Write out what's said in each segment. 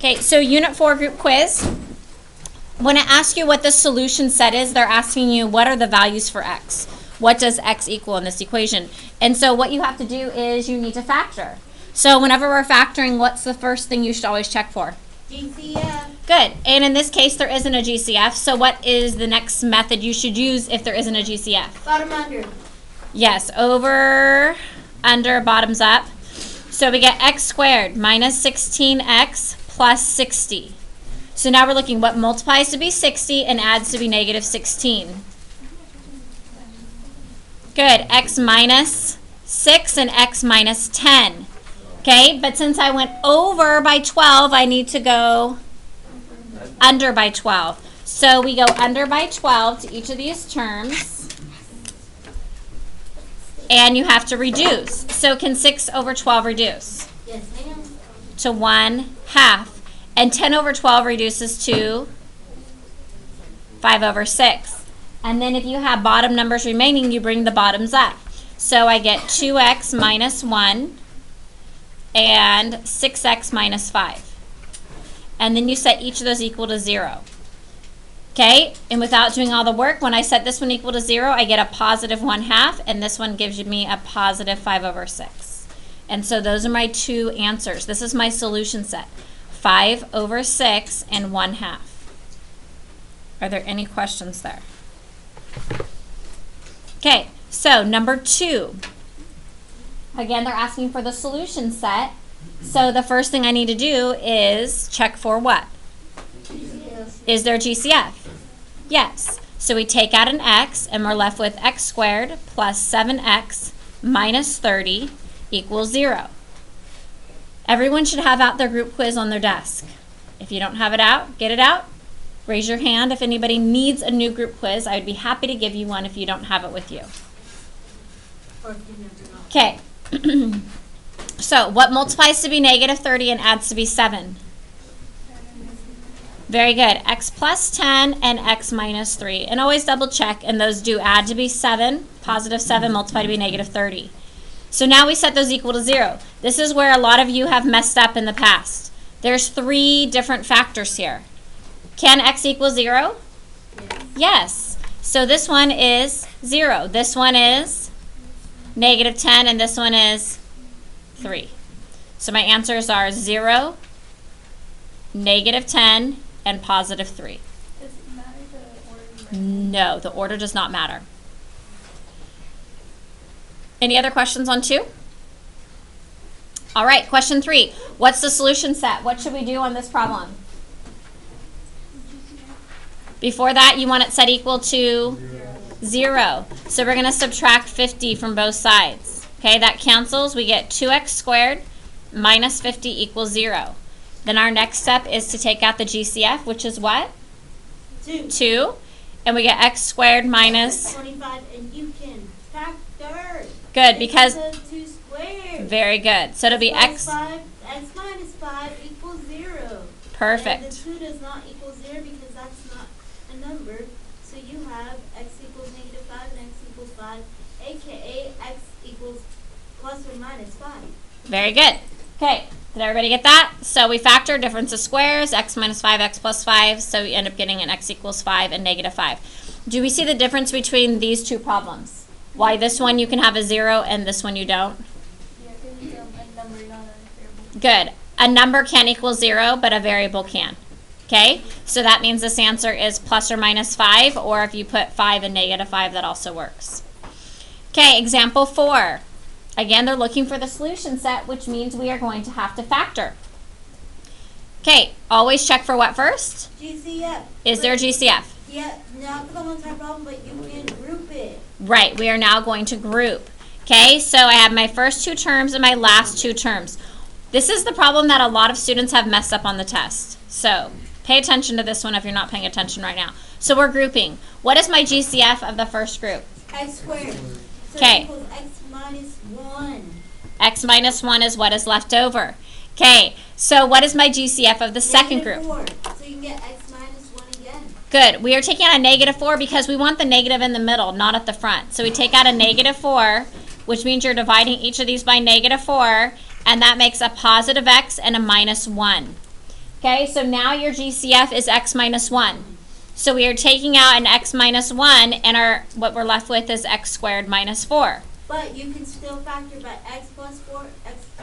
Okay, so Unit 4 group quiz. When it asks you what the solution set is, they're asking you what are the values for x? What does x equal in this equation? And so what you have to do is you need to factor. So whenever we're factoring, what's the first thing you should always check for? GCF. Good. And in this case, there isn't a GCF. So what is the next method you should use if there isn't a GCF? Bottom under. Yes, over, under, bottoms up. So we get x squared minus 16x plus 60. So now we're looking what multiplies to be 60 and adds to be negative 16. Good. X minus 6 and x minus 10. Okay, but since I went over by 12, I need to go under by 12. So we go under by 12 to each of these terms. And you have to reduce. So can 6 over 12 reduce? Yes, ma'am. To 1/2. And 10 over 12 reduces to 5 over 6. And then if you have bottom numbers remaining, you bring the bottoms up. So I get 2x minus 1 and 6x minus 5. And then you set each of those equal to 0. Okay, and without doing all the work, when I set this one equal to 0, I get a positive 1/2, and this one gives me a positive 5 over 6. And so those are my two answers. This is my solution set. 5 over 6 and 1/2. Are there any questions there? Okay, so number 2. Again, they're asking for the solution set. So the first thing I need to do is check for what? Is there GCF? Yes. So we take out an x and we're left with x squared plus 7x minus 30 equals 0. Everyone should have out their group quiz on their desk. If you don't have it out, get it out. Raise your hand if anybody needs a new group quiz. I would be happy to give you one if you don't have it with you. Okay. So what multiplies to be negative 30 and adds to be 7? Very good. X plus 10 and x minus 3. And always double check, and those do add to be 7. Positive 7 multiplied to be negative 30. So now we set those equal to 0. This is where a lot of you have messed up in the past. There's 3 different factors here. Can x equal 0? Yes. So this one is 0. This one is negative 10, and this one is 3. So my answers are 0, negative 10, and positive 3. Does it matter the order? No, the order does not matter. Any other questions on 2? All right, question 3. What's the solution set? What should we do on this problem? Before that, you want it set equal to 0. So we're going to subtract 50 from both sides. Okay, that cancels. We get 2x squared minus 50 equals 0. Then our next step is to take out the GCF, which is what? 2. And we get x squared minus 25, and you can factor. Good, because 2 squared. very good. So it'll be Plus x 5, x minus 5 equals 0. perfect. And the 2 does not equal 0 because that's not a number. So you have x equals negative 5 and x equals 5, aka x equals plus or minus 5. Very good. Okay, did everybody get that? So we factor difference of squares, x minus 5, x plus 5, so we end up getting an x equals 5 and negative 5. Do we see the difference between these two problems? Why this one you can have a 0 and this one you don't? Yeah, because it's a number, not a variable. Good. A number can't equal 0, but a variable can. Okay, so that means this answer is plus or minus 5, or if you put 5 and negative 5, that also works. Okay, example 4. Again, they're looking for the solution set, which means we are going to have to factor. Okay, always check for what first? GCF. Is there GCF? Yeah, not for the one-time problem, but you can group it. Right, we are now going to group. Okay, so I have my first 2 terms and my last 2 terms. This is the problem that a lot of students have messed up on the test. So pay attention to this one if you're not paying attention right now. So we're grouping. What is my GCF of the first group? X squared. So Okay. it equals x minus 1. X minus 1 is what is left over. Okay, so what is my GCF of the second Negative group? 4. So you can get x minus 1 again. Good. We are taking out a negative 4 because we want the negative in the middle, not at the front. So we take out a negative 4, which means you're dividing each of these by negative 4, and that makes a positive x and a minus 1. Okay, so now your GCF is x minus 1. So we are taking out an x minus 1, and what we're left with is x squared minus 4. But you can still factor by x plus 4,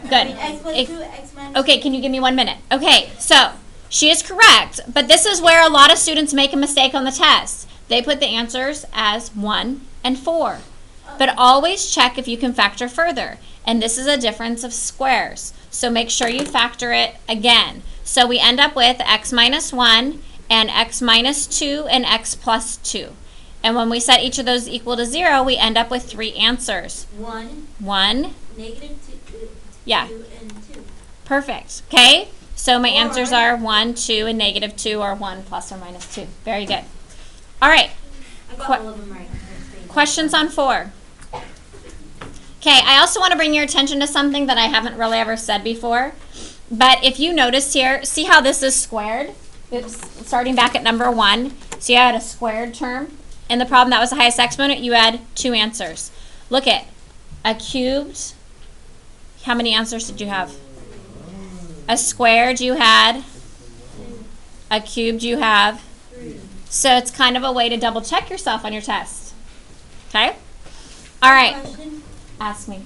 Good. x plus If- 2, x minus Okay, can you give me 1 minute? Okay, so she is correct, but this is where a lot of students make a mistake on the test. They put the answers as 1 and 4. But always check if you can factor further. And this is a difference of squares. So make sure you factor it again. So we end up with x minus 1 and x minus 2 and x plus 2. And when we set each of those equal to 0, we end up with 3 answers. 1, 1, negative 2, Yeah. 2, and 2. perfect. Okay? So my answers Or- are 1, 2, and negative 2, or 1 plus or minus 2. Very good. All right. I got Que- all of them right. Questions on 4? Okay, I also want to bring your attention to something that I haven't really ever said before. But if you notice here, see how this is squared? Oops, starting back at number 1. So you had a squared term. In the problem that was the highest exponent, you had 2 answers. Look at a cubed. How many answers did you have? A squared you had. A cubed you have. So it's kind of a way to double check yourself on your test. Okay? All right. Question, Ask me.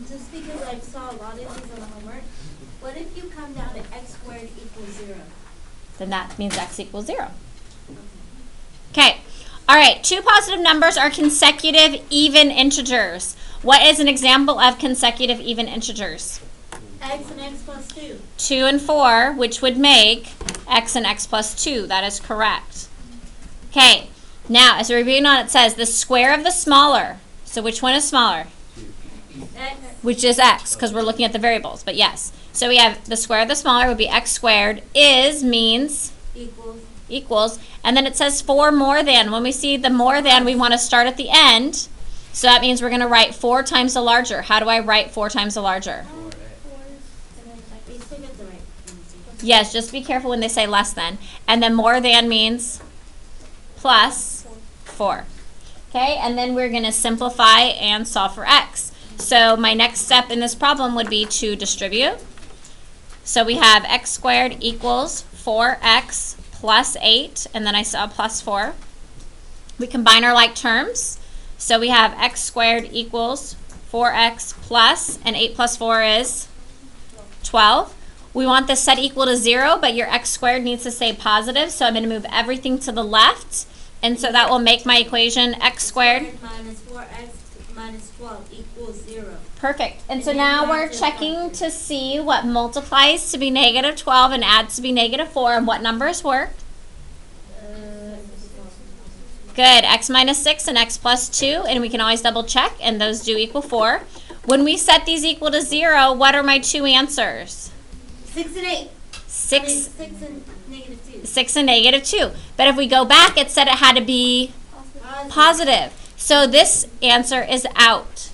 just because I saw a lot of these on the homework, what if you come down to x squared equals 0? Then that means x equals 0. Okay. All right. 2 positive numbers are consecutive even integers. What is an example of consecutive even integers? X and x plus 2. 2 and 4, which would make x and x plus 2. That is correct. Okay. Now, as we're reading on, it says the square of the smaller. So which one is smaller? X Which is x, because we're looking at the variables. But yes. So we have the square of the smaller would be x squared. Is means equals and then it says 4 more than. When we see the more than, we want to start at the end. So that means we're going to write 4 times the larger. How do I write 4 times the larger? you still get the right answer. Yes, just be careful when they say less than. And then more than means plus 4. Okay, and then we're going to simplify and solve for x. So my next step in this problem would be to distribute. So we have x squared equals 4x plus 8, and then I saw plus 4. We combine our like terms. So we have x squared equals 4x plus, and 8 plus 4 is 12. We want this set equal to 0, but your x squared needs to stay positive, so I'm going to move everything to the left. And so that will make my equation x squared. Minus 4x minus 12 equals 0. Perfect. And so And then now you we're have to checking factor. to see what multiplies to be negative 12 and adds to be negative 4, and what numbers work. Good. X minus 6 and x plus 2, and we can always double check, and those do equal 4. When we set these equal to 0, what are my 2 answers? 6 and 8. 6, 6 and negative 2. 6 and negative 2. But if we go back, it said it had to be positive. So this answer is out.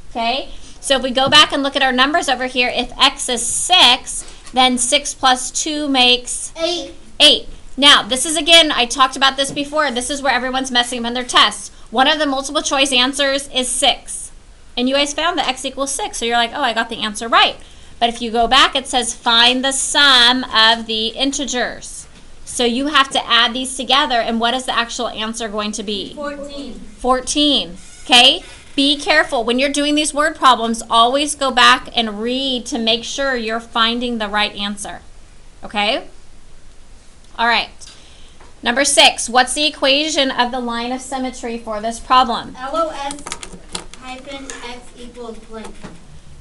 Okay? So if we go back and look at our numbers over here, if x is 6, then 6 plus 2 makes 8. 8. Now, this is, again, I talked about this before. This is where everyone's messing up on their tests. One of the multiple choice answers is 6. And you guys found that x equals 6. So you're like, oh, I got the answer right. But if you go back, it says find the sum of the integers. So you have to add these together. And what is the actual answer going to be? 14. 14. Okay? Be careful. When you're doing these word problems, always go back and read to make sure you're finding the right answer. Okay? All right. Number 6. What's the equation of the line of symmetry for this problem? LOS hyphen x equals blank.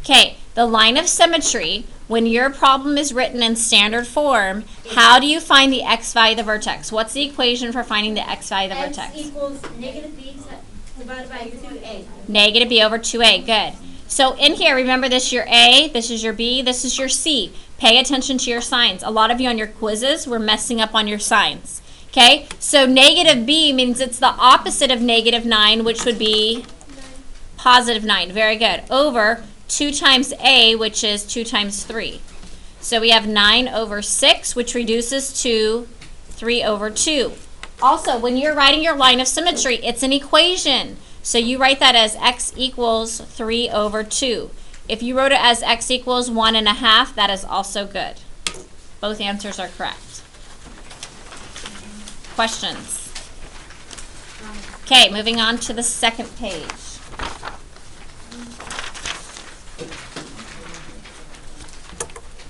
Okay, the line of symmetry, when your problem is written in standard form, how do you find the x value of the vertex? What's the equation for finding the x value of the X vertex? equals negative b divided by 2a. Negative b over 2a. Good. So in here, remember this is your a, this is your b, this is your c. Pay attention to your signs. A lot of you on your quizzes were messing up on your signs. Okay, so negative b means it's the opposite of negative 9, which would be positive 9. Very good. Over 2 times a, which is 2 times 3. So we have 9 over 6, which reduces to 3 over 2. Also, when you're writing your line of symmetry, it's an equation. So you write that as x equals 3 over 2. If you wrote it as x equals 1 1/2, that is also good. Both answers are correct. Questions? Okay, moving on to the second page.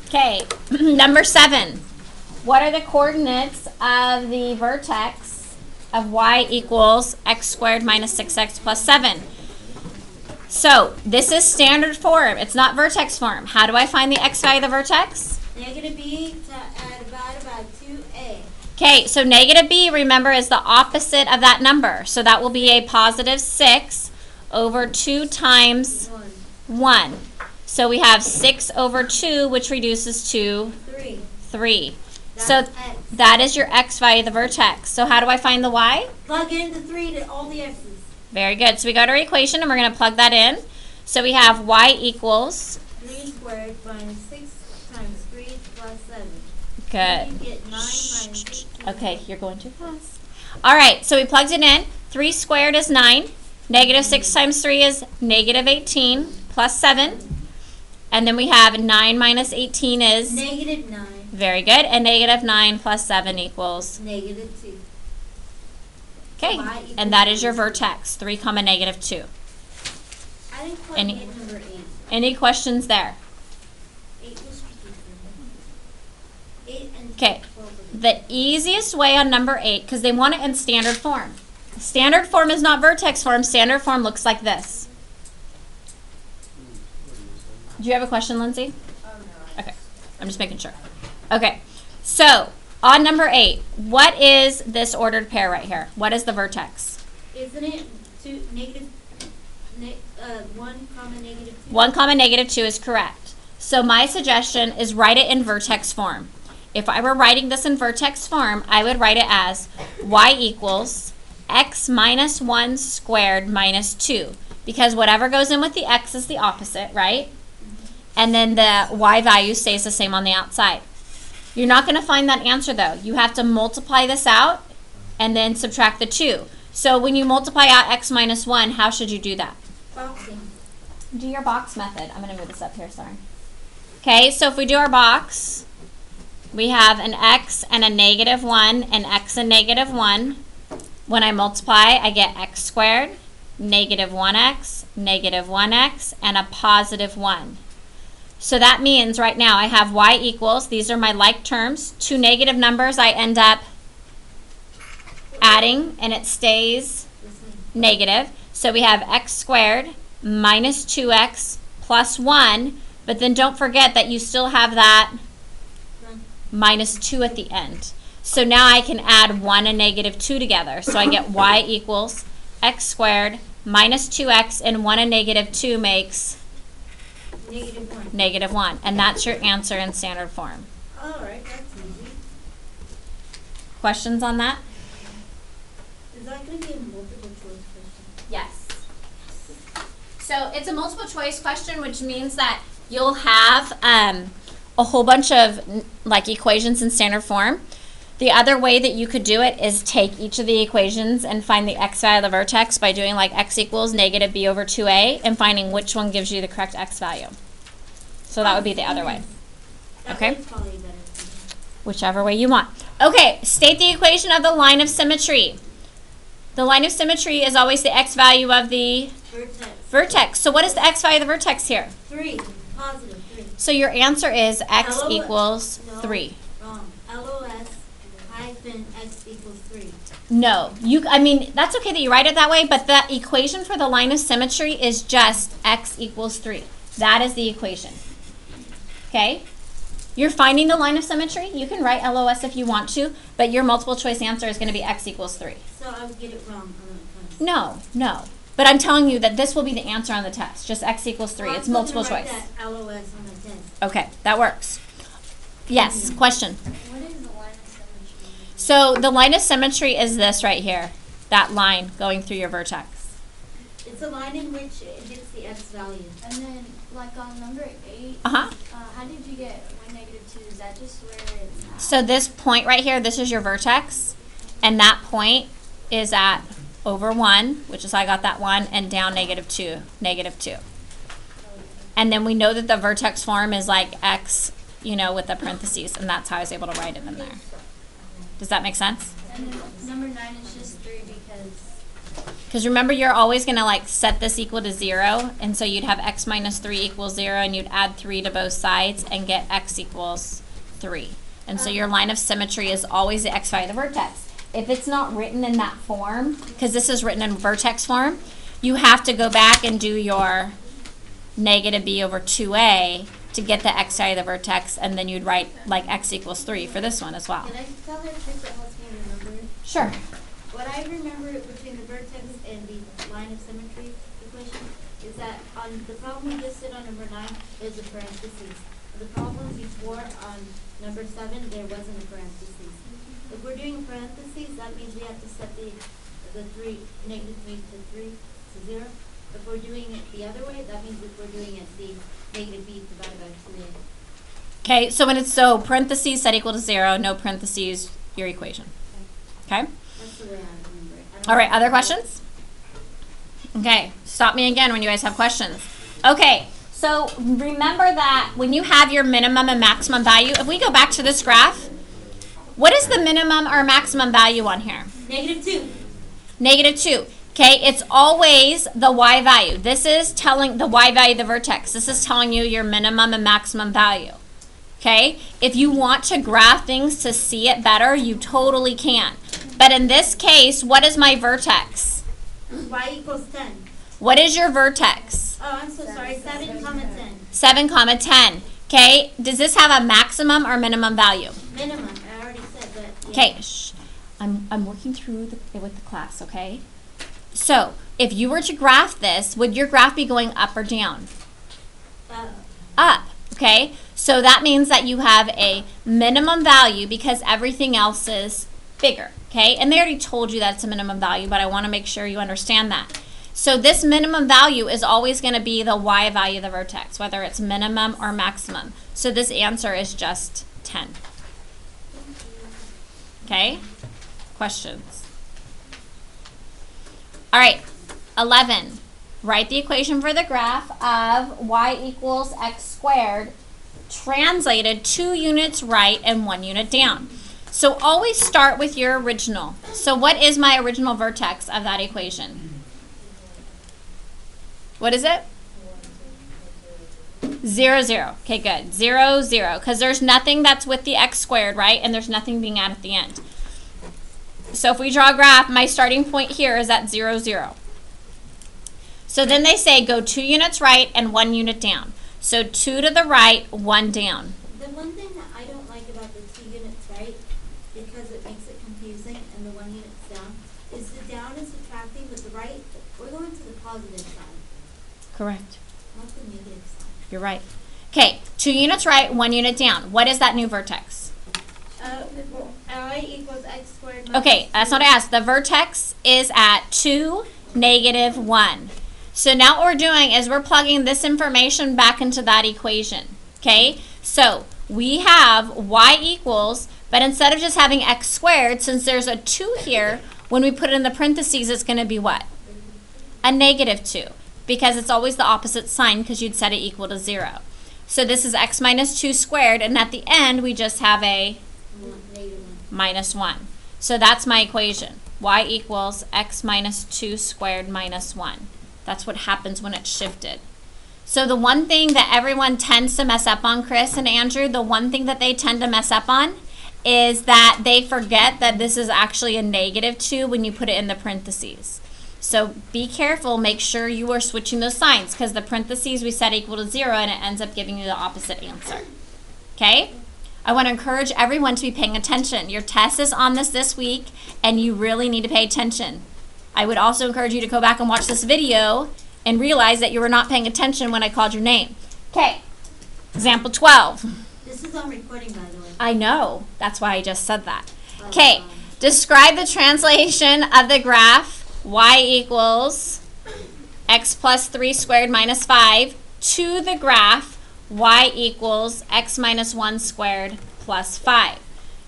Okay, number 7. What are the coordinates of the vertex of y equals x squared minus 6x plus 7? So, this is standard form. It's not vertex form. How do I find the x value of the vertex? Negative b to add about 2a. Okay, so negative b, remember, is the opposite of that number. So that will be a positive 6 over 2 times 1, 1. So we have 6 over 2, which reduces to 3. 3. That's So x. that is your x value of the vertex. So how do I find the y? Plug in the 3 to all the x's. Very good. So we go to our equation and we're going to plug that in. So we have y equals, 3 squared minus 6 times 3 plus 7. good. Then you get 9 minus 15. Okay, you're going too fast. All right, so we plugged it in. 3 squared is 9. Negative 6 times 3 is negative 18 plus 7. And then we have 9 minus 18 is, Negative 9. very good, and negative 9 plus 7 equals, Negative 2. okay, Y equals and that is your vertex, 3 comma negative 2. I didn't plug Any- in number 8. Any questions there? 8 was tricky for me. 8 and Okay. 12 was The easiest way on number 8, because they want it in standard form. Standard form is not vertex form. Standard form looks like this. Do you have a question, Lindsay? Okay, I'm just making sure. Okay, so on number 8, what is this ordered pair right here? What is the vertex? Isn't it 2 negative 1 comma negative 2? 1 comma negative 2 is correct. So my suggestion is write it in vertex form. If I were writing this in vertex form, I would write it as y equals x minus 1 squared minus 2. Because whatever goes in with the x is the opposite, right? And then the y value stays the same on the outside. You're not going to find that answer though. You have to multiply this out and then subtract the 2. So when you multiply out x minus 1, how should you do that? Boxing. Do your box method. I'm going to move this up here, sorry. Okay, so if we do our box, we have an x and a negative 1, and x and negative 1. When I multiply, I get x squared, negative 1x, negative 1x, and a positive 1. So that means right now I have y equals, these are my like terms, 2 negative numbers I end up adding, and it stays negative. So we have x squared minus 2x plus 1, but then don't forget that you still have that minus 2 at the end. So now I can add 1 and negative 2 together. So I get y equals x squared minus 2x, and 1 and negative 2 makes Negative 1. negative 1. And that's your answer in standard form. Alright, that's easy. Questions on that? Is that going to be a multiple choice question? Yes. So it's a multiple choice question, which means that you'll have a whole bunch of like equations in standard form. The other way that you could do it is take each of the equations and find the x value of the vertex by doing like x equals negative b over 2a and finding which one gives you the correct x value. So that would be the other way. That Okay. one's probably better for me. Whichever way you want. Okay, state the equation of the line of symmetry. The line of symmetry is always the x value of the Vertex. vertex. So what is the x value of the vertex here? 3. Positive 3. So your answer is x LOS. equals No. 3. Wrong. LOS hyphen x equals 3. No, that's okay that you write it that way, but the equation for the line of symmetry is just x equals 3. That is the equation. Okay? You're finding the line of symmetry. You can write LOS if you want to, but your multiple choice answer is going to be x equals 3. So I would get it wrong on the test. No. But I'm telling you that this will be the answer on the test. Just x equals 3. Well, It's I'm multiple still gonna choice. write that LOS on the test. Okay, that works. Yes, question. What is the line of symmetry? So the line of symmetry is this right here. That line going through your vertex. It's a line in which it gets the x value. And then, like on number 8, Uh-huh. how did you get 1 negative 2? Is that just where it's at? So this point right here, this is your vertex, and that point is at over 1, which is how I got that 1, and down negative 2, negative 2. And then we know that the vertex form is like x you know, with the parentheses, and that's how I was able to write it in there. Does that make sense? And then number 9 is just 3 because remember, you're always going to like set this equal to 0, and so you'd have x minus 3 equals 0, and you'd add 3 to both sides and get x equals 3. And so your line of symmetry is always the x value of the vertex. If it's not written in that form, because this is written in vertex form, you have to go back and do your negative b over 2a to get the x value of the vertex, and then you'd write like x equals 3 for this one as well. Can I tell her a trick that helps me remember? Sure. What I remember between the vertex and the line of symmetry equation is that on the problem we just did on number 9, there's a parentheses. The problem before on number 7, there wasn't a parentheses. If we're doing a parentheses, that means we have to set the negative 3 to 3 to 0. If we're doing it the other way, that means if we're doing it the negative b divided by 2a. Okay, so when it's parentheses set equal to 0, no parentheses, your equation. Okay? That's the way I remember it. I don't All right, know. other questions? Okay, stop me again when you guys have questions. Okay, so remember that when you have your minimum and maximum value, if we go back to this graph, what is the minimum or maximum value on here? Negative 2. Negative 2. Okay, it's always the y value. This is telling the y value of the vertex. This is telling you your minimum and maximum value. Okay, if you want to graph things to see it better, you totally can. But in this case, what is my vertex? Y equals 10. What is your vertex? Oh, I'm so sorry. 7, 10. 7, 10. Okay, does this have a maximum or minimum value? Minimum. I already said that. Yeah. Okay, shh. I'm working through with the class, okay? So, if you were to graph this, would your graph be going up or down? Up, okay? So that means that you have a minimum value because everything else is bigger, okay? And they already told you that it's a minimum value, but I want to make sure you understand that. So this minimum value is always going to be the y value of the vertex, whether it's minimum or maximum. So this answer is just 10. Okay? Questions? All right, 11. Write the equation for the graph of y equals x squared translated 2 units right and 1 unit down. So always start with your original. So what is my original vertex of that equation? What is it? 0, 0. Okay, good. 0, 0. Because there's nothing that's with the x squared, right? And there's nothing being added at the end. So if we draw a graph, my starting point here is at 0, 0. So then they say go 2 units right and 1 unit down. So 2 to the right, 1 down. The one thing that I don't like about the 2 units right, because it makes it confusing, and the 1 units down, is the down is subtracting, but the right, we're going to the positive side, Correct. not the negative side. You're right. Okay, 2 units right, 1 unit down. What is that new vertex? Y equals x squared minus Okay, that's not what I asked. The vertex is at 2, negative 1. So now what we're doing is we're plugging this information back into that equation. Okay, so we have y equals, but instead of just having x squared, since there's a 2 here, when we put it in the parentheses, it's going to be what? A negative 2, because it's always the opposite sign because you'd set it equal to 0. So this is x minus 2 squared, and at the end, we just have a negative 1. minus 1. So that's my equation. Y equals x minus 2 squared minus 1. That's what happens when it's shifted. So the one thing that everyone tends to mess up on, Chris and Andrew, the one thing that they tend to mess up on is that they forget that this is actually a negative 2 when you put it in the parentheses. So be careful, make sure you are switching those signs, because the parentheses we set equal to 0 and it ends up giving you the opposite answer. Okay? I want to encourage everyone to be paying attention. Your test is on this week, and you really need to pay attention. I would also encourage you to go back and watch this video and realize that you were not paying attention when I called your name. Okay, example 12. This is on recording, by the way. I know, that's why I just said that. Okay, describe the translation of the graph y equals x plus 3 squared minus 5 to the graph y equals x minus 1 squared plus 5.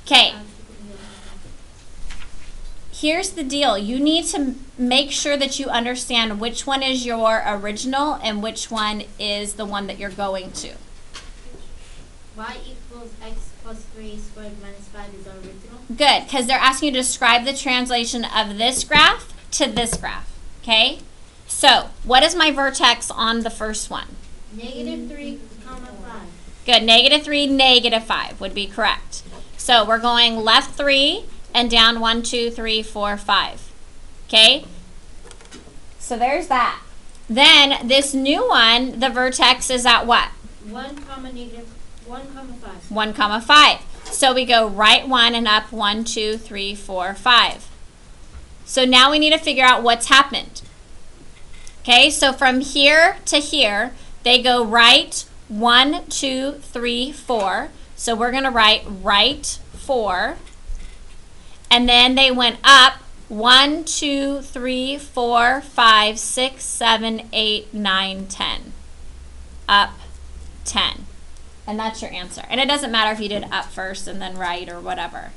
Okay. Here's the deal. You need to make sure that you understand which one is your original and which one is the one that you're going to. Y equals equals x plus 3 squared minus 5 is our original. Good, because they're asking you to describe the translation of this graph to this graph, okay? So, what is my vertex on the first one? Negative 3 comma 5. Good, negative 3, negative 5 would be correct. So, we're going left 3 and down 1, 2, 3, 4, 5. Okay? So, there's that. Then, this new one, the vertex is at what? 1 comma negative 1 comma 5. 1 comma 5. So we go right 1 and up 1, 2, 3, 4, 5. So now we need to figure out what's happened. Okay, so from here to here, they go right 1, 2, 3, 4. So we're going to write right 4. And then they went up 1, 2, 3, 4, 5, 6, 7, 8, 9, 10. Up 10. And that's your answer. And it doesn't matter if you did up first and then right or whatever.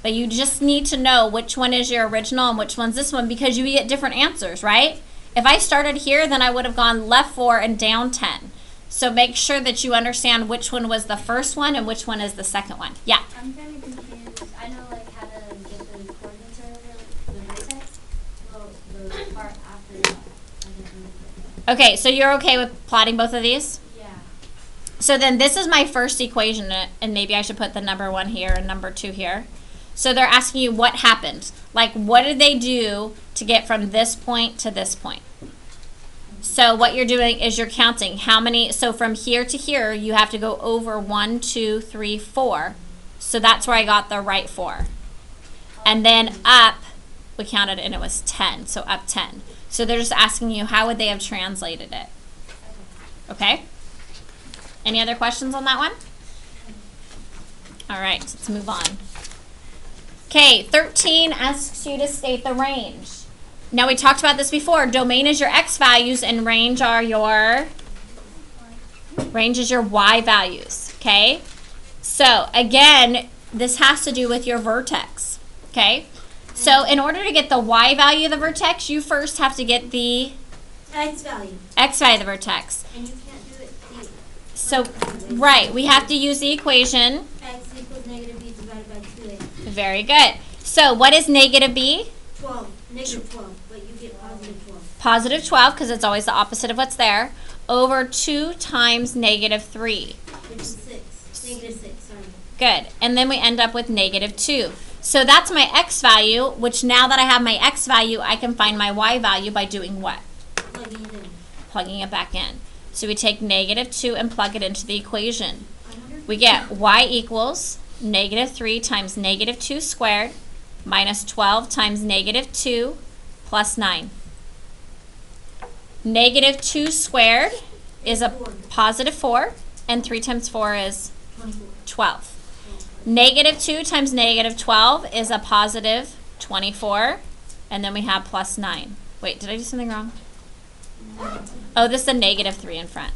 But you just need to know which one is your original and which one's this one because you get different answers, right? If I started here, then I would have gone left 4 and down 10. So make sure that you understand which one was the first one and which one is the second one. Yeah? I'm kind of confused. I know like how to get the coordinates or whatever, the vertex. Well, the part after that, I didn't know. Okay, so you're okay with plotting both of these? Yeah. So then this is my first equation, and maybe I should put the number 1 here and number 2 here. So they're asking you what happened. Like, what did they do to get from this point to this point? So what you're doing is you're counting how many, so from here to here, you have to go over 1, 2, 3, 4. So that's where I got the right 4. And then up, we counted and it was 10, so up 10. So they're just asking you how would they have translated it. Okay? Any other questions on that one? All right, let's move on. Okay, 13 asks you to state the range. Now we talked about this before. Domain is your x values and range are your y values, okay? So again, this has to do with your vertex, okay? So in order to get the y value of the vertex, you first have to get the X value. x value of the vertex. And you can't do it. So, right, we have to use the equation. X equals negative b divided by 2a. Very good. So what is negative b? 12. Negative 12. But you get positive 12. Positive 12, because it's always the opposite of what's there, over 2 times negative 3. Which is 6. Negative 6, sorry. Good. And then we end up with negative 2. So that's my x value, which now that I have my x value, I can find my y value by doing what? Plugging it in. Plugging it back in. So we take negative 2 and plug it into the equation. I wonder if We get y equals negative 3 times negative 2 squared minus 12 times negative 2 plus 9. Negative 2 squared is a positive 4, and 3 times 4 is 24. 12. Negative 2 times negative 12 is a positive 24, and then we have plus 9. Wait, did I do something wrong? Oh, this is a negative 3 in front.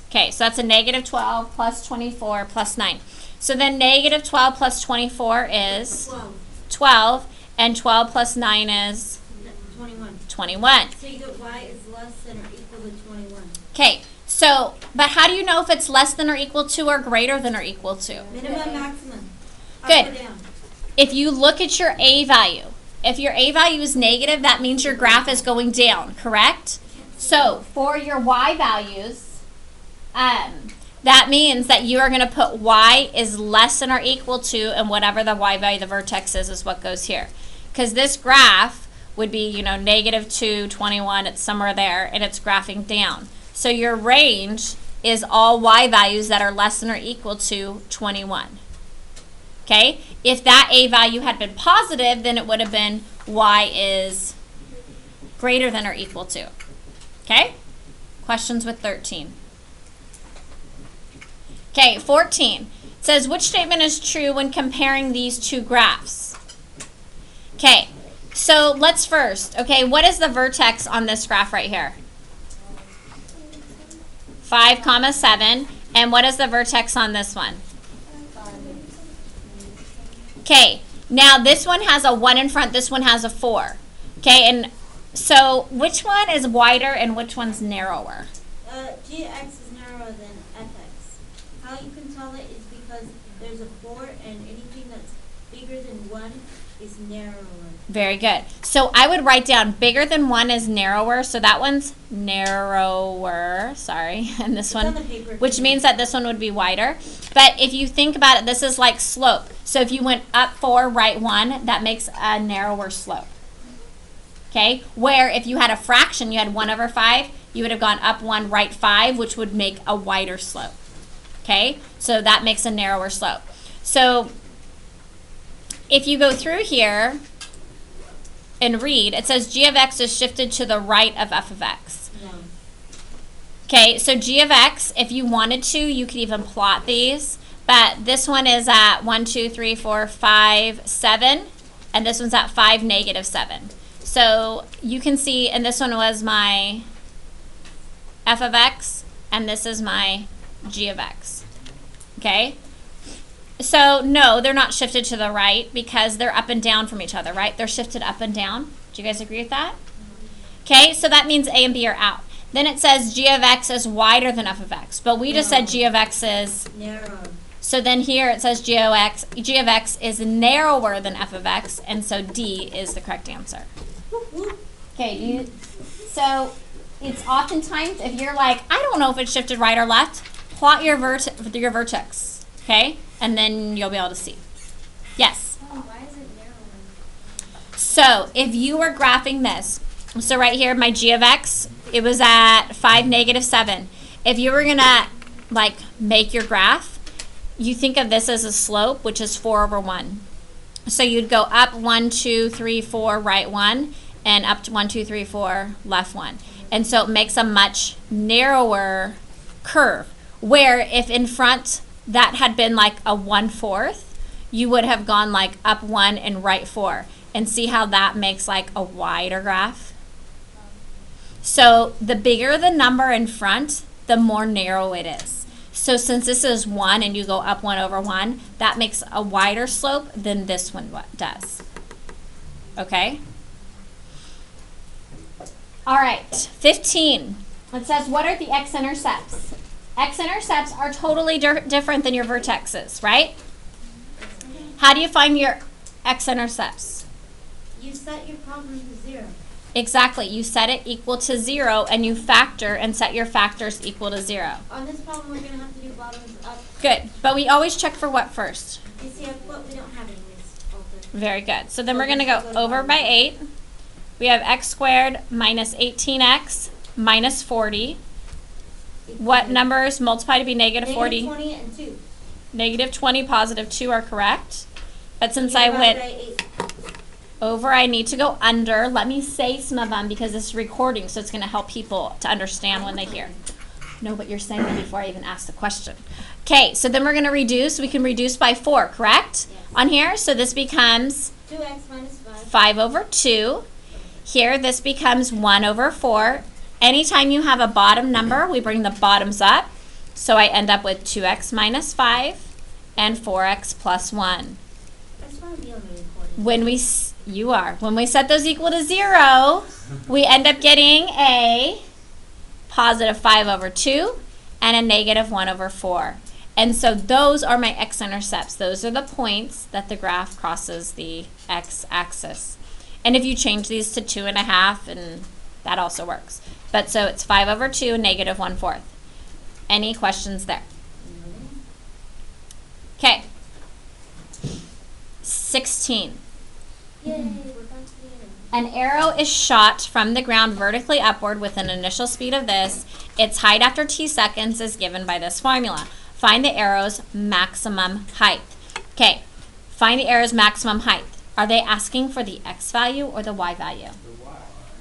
Okay, so that's a negative 12 plus 24 plus 9. So then negative 12 plus 24 is 12. 12, and 12 plus 9 is 21. 21. So you get y is less than or equal to 21. Okay, so, but how do you know if it's less than or equal to or greater than or equal to? Minimum, maximum. Good. Up or down. If you look at your A value, if your A value is negative, that means your graph is going down, correct? So for your Y values, that means that you are going to put Y is less than or equal to, and whatever the Y value of the vertex is what goes here. Because this graph would be, you know, negative 2, 21, it's somewhere there, and it's graphing down. So your range is all Y values that are less than or equal to 21. Okay? If that A value had been positive, then it would have been Y is greater than or equal to. Okay? Questions with 13. Okay, 14. It says, which statement is true when comparing these two graphs? Okay, so let's first, okay, what is the vertex on this graph right here? 5, comma 7. And what is the vertex on this one? Okay, now this one has a 1 in front, this one has a 4. Okay, and so which one is wider and which one's narrower? Gx is narrower than fx. How you can because there's a 4 and anything that's bigger than 1 is narrower. Very good. So I would write down bigger than 1 is narrower. So that one's narrower. Sorry. And this It's one, on the paper which too. means that this one would be wider. But if you think about it, this is like slope. So if you went up 4, right 1, that makes a narrower slope. Okay? Where if you had a fraction, you had 1 over 5, you would have gone up 1, right 5, which would make a wider slope. Okay? So that makes a narrower slope. So if you go through here and read, it says g of x is shifted to the right of f of x. No. Okay, so g of x, if you wanted to, you could even plot these. But this one is at 1, 2, 3, 4, 5, 7. And this one's at 5, negative 7. So you can see, and this one was my f of x, and this is my g of x. Okay? So, no, they're not shifted to the right because they're up and down from each other, right? They're shifted up and down. Do you guys agree with that? Okay, so that means A and B are out. Then it says g of x is wider than f of x, but we just said g of x is, Narrow. so then here it says g of x is narrower than f of x, and so D is the correct answer. Whoop, whoop. Okay, so it's oftentimes, if you're like, I don't know if it's shifted right or left, plot your vertex, okay? And then you'll be able to see. Yes? Oh, why is it narrower? So if you were graphing this, so right here, my g of x, it was at 5, negative 7. If you were going to, like, make your graph, you think of this as a slope, which is 4 over 1. So you'd go up 1, 2, 3, 4, right 1, and up to 1, 2, 3, 4, left 1. And so it makes a much narrower curve, where if in front that had been like a 1/4, you would have gone like up 1 and right 4. And see how that makes like a wider graph? So the bigger the number in front, the more narrow it is. So since this is 1 and you go up 1 over 1, that makes a wider slope than this one does. Okay? All right, 15. It says, what are the x-intercepts? X-intercepts are totally different than your vertexes, right? How do you find your x-intercepts? You set your problem to 0. Exactly. You set it equal to 0, and you factor and set your factors equal to 0. On this problem, we're going to have to do bottoms up. Good. But we always check for what first? You see, what we don't have in this alter. Very good. So then we're going to go over by 8. We have x squared minus 18x minus 40. What numbers multiply to be negative 40? Negative 20 and 2. Negative 20, positive 2 are correct. But since I Divide went by 8. over, I need to go under. Let me say some of them because this is recording, so it's going to help people to understand when they hear. No, but you're saying it before I even ask the question. Okay, so then we're going to reduce. We can reduce by 4, correct? Yes. On here, so this becomes 2x minus 5. 5 over 2. Here, this becomes 1 over 4. Anytime you have a bottom number, we bring the bottoms up. So I end up with 2x minus 5 and 4x plus 1. That's why we only recorded. When we set those equal to 0, we end up getting a positive 5 over 2 and a negative 1 over 4. And so those are my x-intercepts. Those are the points that the graph crosses the x-axis. And if you change these to 2.5, and that also works. But so it's 5 over 2, negative 1/4. Any questions there? Okay. 16. Yay, we're going to the end. An arrow is shot from the ground vertically upward with an initial speed of this. Its height after t seconds is given by this formula. Find the arrow's maximum height. Okay, find the arrow's maximum height. Are they asking for the x value or the y value? The Y.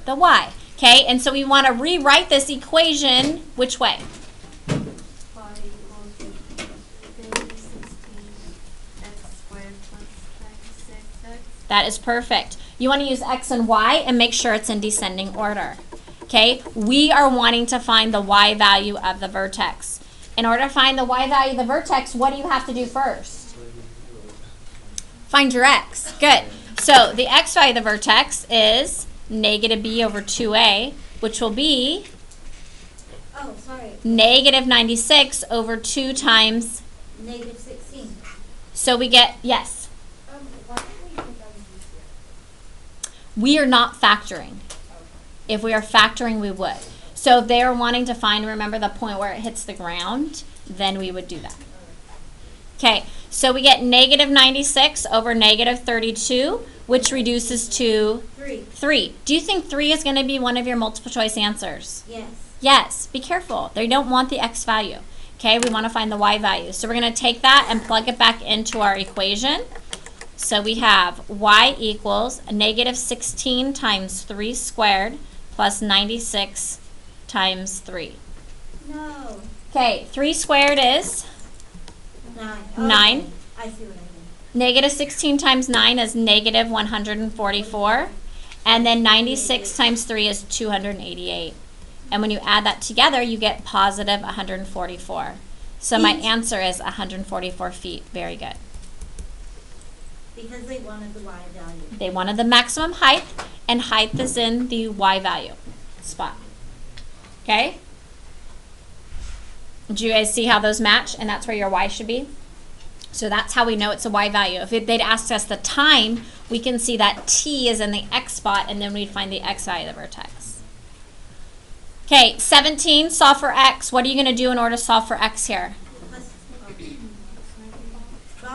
The y. Okay, and so we want to rewrite this equation which way? Y equals 16 x squared plus 6x. That is perfect. You want to use x and y and make sure it's in descending order. Okay, we are wanting to find the y value of the vertex. In order to find the y value of the vertex, what do you have to do first? Find your x. Good. So the x value of the vertex is negative b over 2a, which will be Oh, sorry. negative 96 over 2 times Negative 16. 16. So we get, yes, Why don't we put that as easier? we are not factoring. If we are factoring, we would. So if they are wanting to find, remember the point where it hits the ground, then we would do that. Okay, so we get negative 96 over negative 32, which reduces to 3. 3. Do you think 3 is going to be one of your multiple choice answers? Yes. Yes, be careful. They don't want the x value. Okay, we want to find the y value. So we're going to take that and plug it back into our equation. So we have y equals negative 16 times 3 squared plus 96 times 3. No. Okay, 3 squared is 9. 9. Okay. I see what I did. Negative 16 times 9 is negative 144. And then 96 times 3 is 288. And when you add that together, you get positive 144. So my Feet. answer is 144 feet. Very good. Because they wanted the y value. They wanted the maximum height, and height is in the y value spot. Okay? Do you guys see how those match? And that's where your y should be. So that's how we know it's a y value. If they'd asked us the time, we can see that t is in the x spot, and then we'd find the x value of the vertex. Okay, 17, solve for x. What are you going to do in order to solve for x here?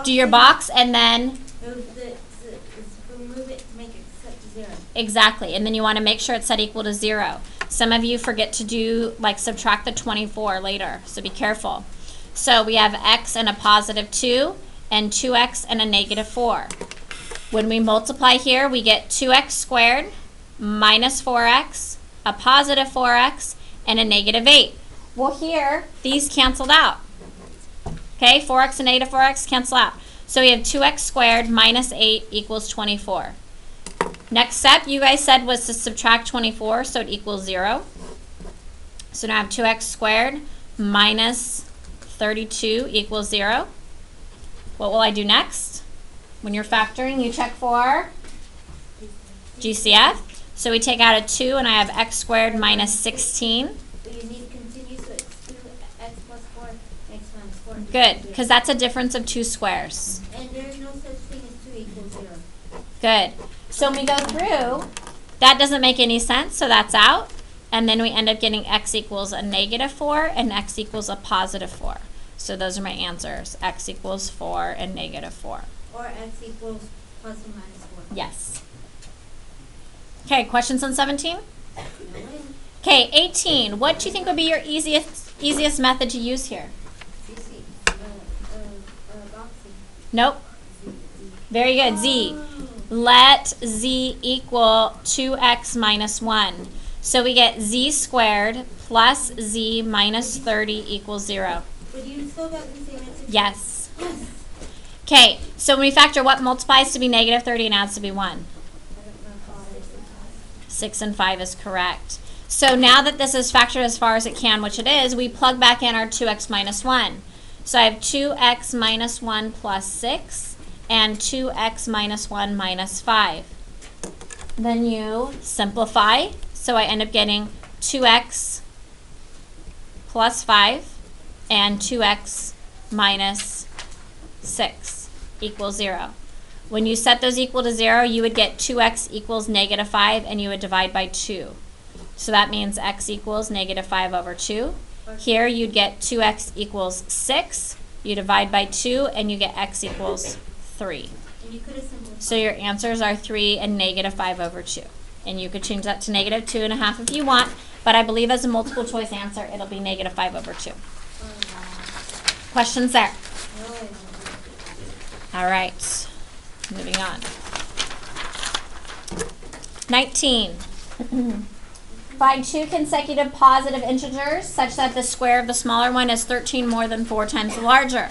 Do your box, and then Remove it to make it set to 0. exactly, and then you want to make sure it's set equal to 0. Some of you forget to do, like, subtract the 24 later, so be careful. So we have x and a positive 2, and 2x and a negative 4. When we multiply here, we get 2x squared minus 4x, a positive 4x, and a negative 8. Well, here, these canceled out. Okay, 4x and negative 4x cancel out. So we have 2x squared minus 8 equals 24. Next step, you guys said, was to subtract 24, so it equals 0. So now I have 2x squared minus 32 equals 0. What will I do next? When you're factoring, you check for GCF. So we take out a 2, and I have x squared minus 16. But you need to continue, so it's 2x plus 4, x minus 4. Good, because that's a difference of 2 squares. And there's no such thing as 2 equals 0. Good. So when we go through, that doesn't make any sense, so that's out. And then we end up getting x equals a negative 4 and x equals a positive 4. So those are my answers. X equals 4 and negative 4. Or x equals plus or minus 4. Yes. Okay, questions on 17? No way. Okay, 18. What do you think would be your easiest method to use here? CC. Boxing. Nope. Very good. Z. Let z equal 2x minus 1. So we get z squared plus z minus 30 equals 0. But you still got the same answer? Yes. Yes. Okay, so when we factor, what multiplies to be negative 30 and adds to be 1? I don't know how it is. 6 and 5 is correct. So now that this is factored as far as it can, which it is, we plug back in our 2x minus 1. So I have 2x minus 1 plus 6 and 2x minus 1 minus 5. Then you simplify. So I end up getting 2x plus 5 and 2x minus 6 equals 0. When you set those equal to 0, you would get 2x equals negative 5, and you would divide by 2. So that means x equals negative 5 over 2. Here you'd get 2x equals 6. You divide by 2, and you get x equals 3. And you could have simplified. So your answers are 3 and negative 5 over 2. And you could change that to negative 2.5 if you want, but I believe as a multiple choice answer, it'll be negative 5 over 2. Questions there? Really? All right, moving on. 19. Find two consecutive positive integers such that the square of the smaller one is 13 more than 4 times the larger.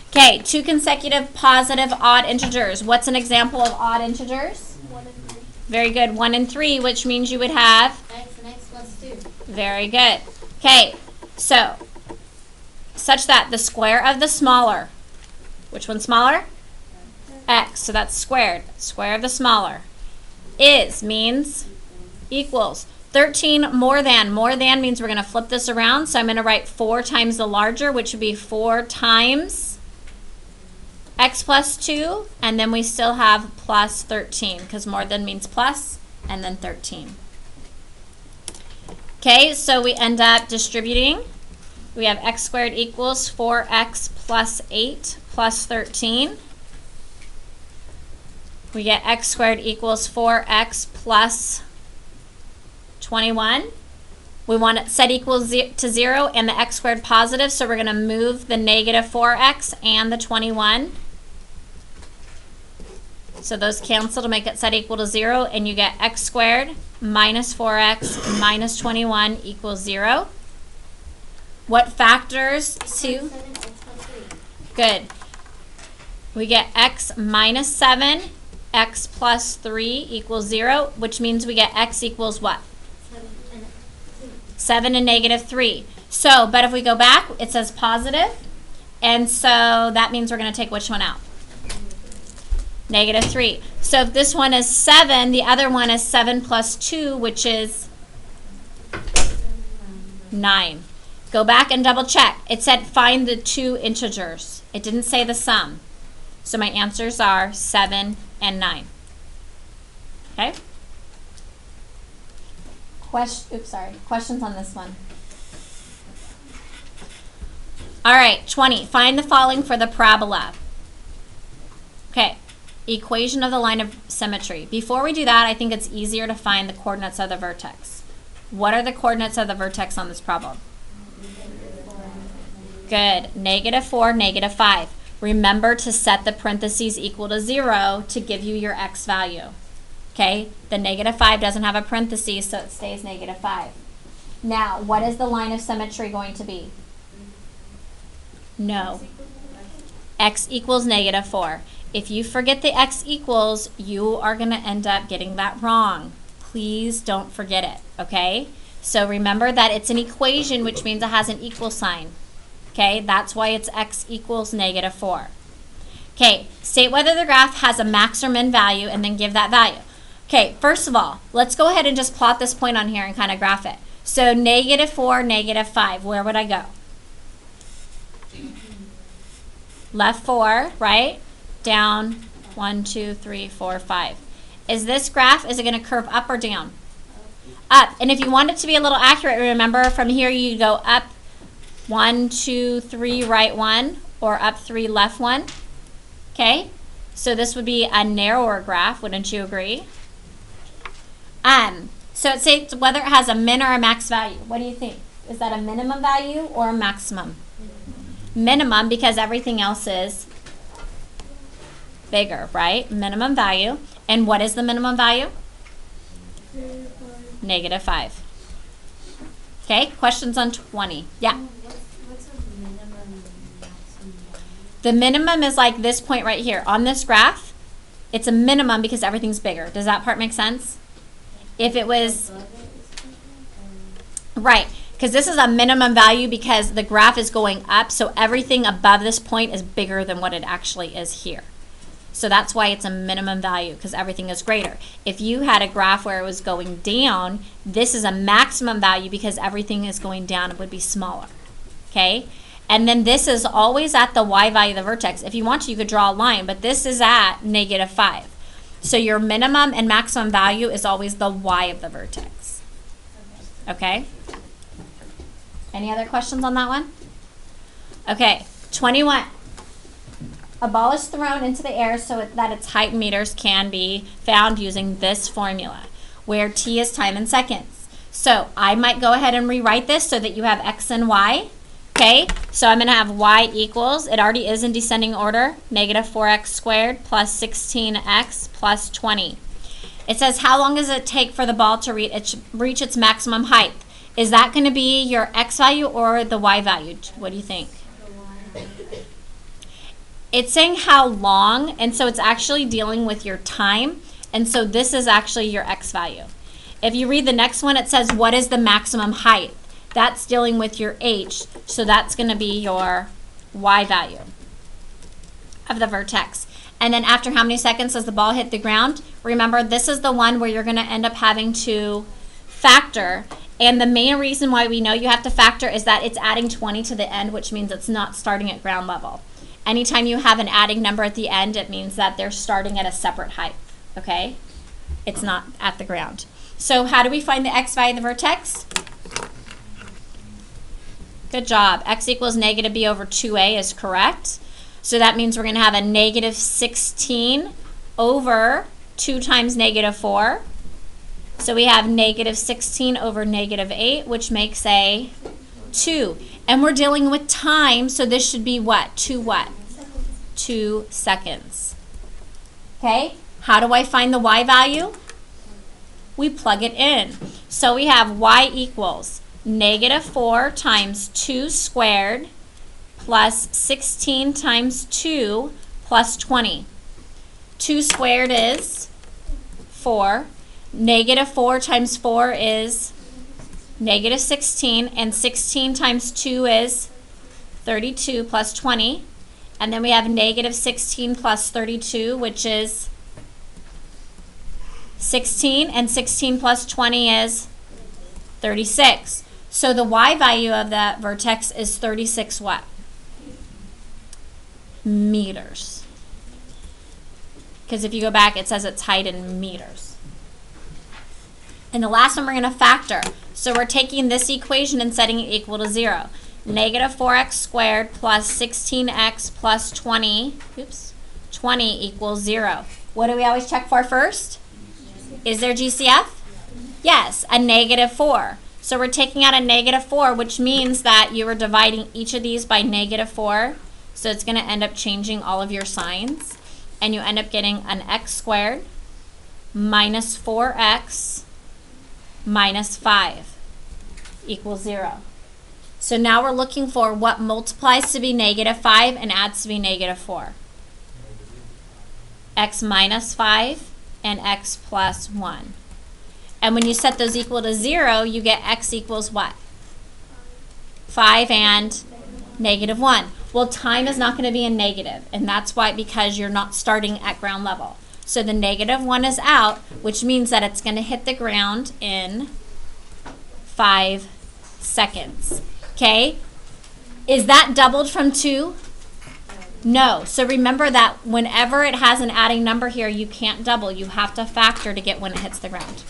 Okay, two consecutive positive odd integers. What's an example of odd integers? 1 and 3. Very good, 1 and 3, which means you would have, X and x plus 2. very good. Okay, so, such that the square of the smaller, which one's smaller? X, so that's squared. Square of the smaller is means equals 13 more than means we're going to flip this around, so I'm going to write 4 times the larger, which would be 4 times x plus 2, and then we still have plus 13, because more than means plus, and then 13. Okay, so we end up distributing. We have x squared equals 4x plus 8 plus 13. We get x squared equals 4x plus 21. We want it set equals to 0 and the x squared positive, so we're going to move the negative 4x and the 21. So those cancel to make it set equal to 0, and you get x squared minus 4x minus 21 equals 0. What factors to? 7, x plus 3. Good. We get x minus 7, x plus 3 equals 0, which means we get x equals what? 7 and 2. 7 and negative 3. So, but if we go back, it says positive, and so that means we're going to take which one out? Negative 3. So if this one is 7, the other one is 7 plus 2, which is 9. Go back and double check. It said find the two integers. It didn't say the sum. So my answers are 7 and 9. Okay? Questions on this one? All right, 20. Find the following for the parabola. Okay, equation of the line of symmetry. Before we do that, I think it's easier to find the coordinates of the vertex. What are the coordinates of the vertex on this problem? Good. Negative 4, negative 5. Remember to set the parentheses equal to 0 to give you your x value. Okay, the negative 5 doesn't have a parenthesis, so it stays negative 5. Now, what is the line of symmetry going to be? No. X equals negative 4. If you forget the x equals, you are going to end up getting that wrong. Please don't forget it, okay? So remember that it's an equation, which means it has an equal sign. Okay, that's why it's x equals negative 4. Okay, state whether the graph has a max or min value and then give that value. Okay, first of all, let's go ahead and just plot this point on here and kind of graph it. So negative 4, negative 5, where would I go? Left 4, right? Down 1, 2, 3, 4, 5. Is this graph, is it going to curve up or down? Up. And if you want it to be a little accurate, remember from here you go up 1, 2, 3, right 1, or up 3, left 1. Okay? So this would be a narrower graph, wouldn't you agree? So it says whether it has a min or a max value. What do you think? Is that a minimum value or a maximum? Minimum, because everything else is bigger, right? Minimum value. And what is the minimum value? Negative 5. Okay, questions on 20. Yeah. What's a minimum maximum value? The minimum is like this point right here. On this graph, it's a minimum because everything's bigger. Does that part make sense? If it was, Above it is different, right, because this is a minimum value because the graph is going up, so everything above this point is bigger than what it actually is here. So that's why it's a minimum value, because everything is greater. If you had a graph where it was going down, this is a maximum value because everything is going down, it would be smaller. Okay? And then this is always at the y value of the vertex. If you want to, you could draw a line, but this is at negative 5. So your minimum and maximum value is always the y of the vertex. Okay? Any other questions on that one? Okay, 21. A ball is thrown into the air so that its height in meters can be found using this formula, where t is time in seconds. So I might go ahead and rewrite this so that you have x and y. Okay, so I'm going to have y equals, it already is in descending order, negative 4x squared plus 16x plus 20. It says how long does it take for the ball to reach its maximum height? Is that going to be your x value or the y value? What do you think? It's saying how long, and so it's actually dealing with your time, and so this is actually your x value. If you read the next one, it says what is the maximum height? That's dealing with your h, so that's going to be your y value of the vertex. And then after how many seconds does the ball hit the ground? Remember, this is the one where you're going to end up having to factor. And the main reason why we know you have to factor is that it's adding 20 to the end, which means it's not starting at ground level. Anytime you have an adding number at the end, it means that they're starting at a separate height, okay? It's not at the ground. So how do we find the x value of the vertex? Good job. X equals negative b over 2a is correct. So that means we're going to have a negative 16 over 2 times negative 4. So we have negative 16 over negative 8, which makes a 2. And we're dealing with time, so this should be what? 2 seconds. Okay? How do I find the y value? We plug it in. So we have y equals negative 4 times 2 squared plus 16 times 2 plus 20. 2 squared is 4. Negative 4 times 4 is negative 16, and 16 times 2 is 32 plus 20. And then we have negative 16 plus 32, which is 16, and 16 plus 20 is 36. So the y value of that vertex is 36 what? Meters. Because if you go back, it says its height in meters. And the last one we're going to factor. So we're taking this equation and setting it equal to 0. Negative 4x squared plus 16x plus 20 equals 0. What do we always check for first? Is there GCF? Yes, a negative 4. So we're taking out a negative 4, which means that you are dividing each of these by negative 4. So it's going to end up changing all of your signs. And you end up getting an x squared minus 4x minus 5 equals 0. So now we're looking for what multiplies to be negative 5 and adds to be negative 4. X minus 5 and x plus 1. And when you set those equal to 0, you get x equals what? 5 and negative 1. Well, time is not going to be a negative, and that's why, because you're not starting at ground level. So the negative 1 is out, which means that it's going to hit the ground in 5 seconds. Okay? Is that doubled from 2? No. So remember that whenever it has an adding number here, you can't double. You have to factor to get when it hits the ground.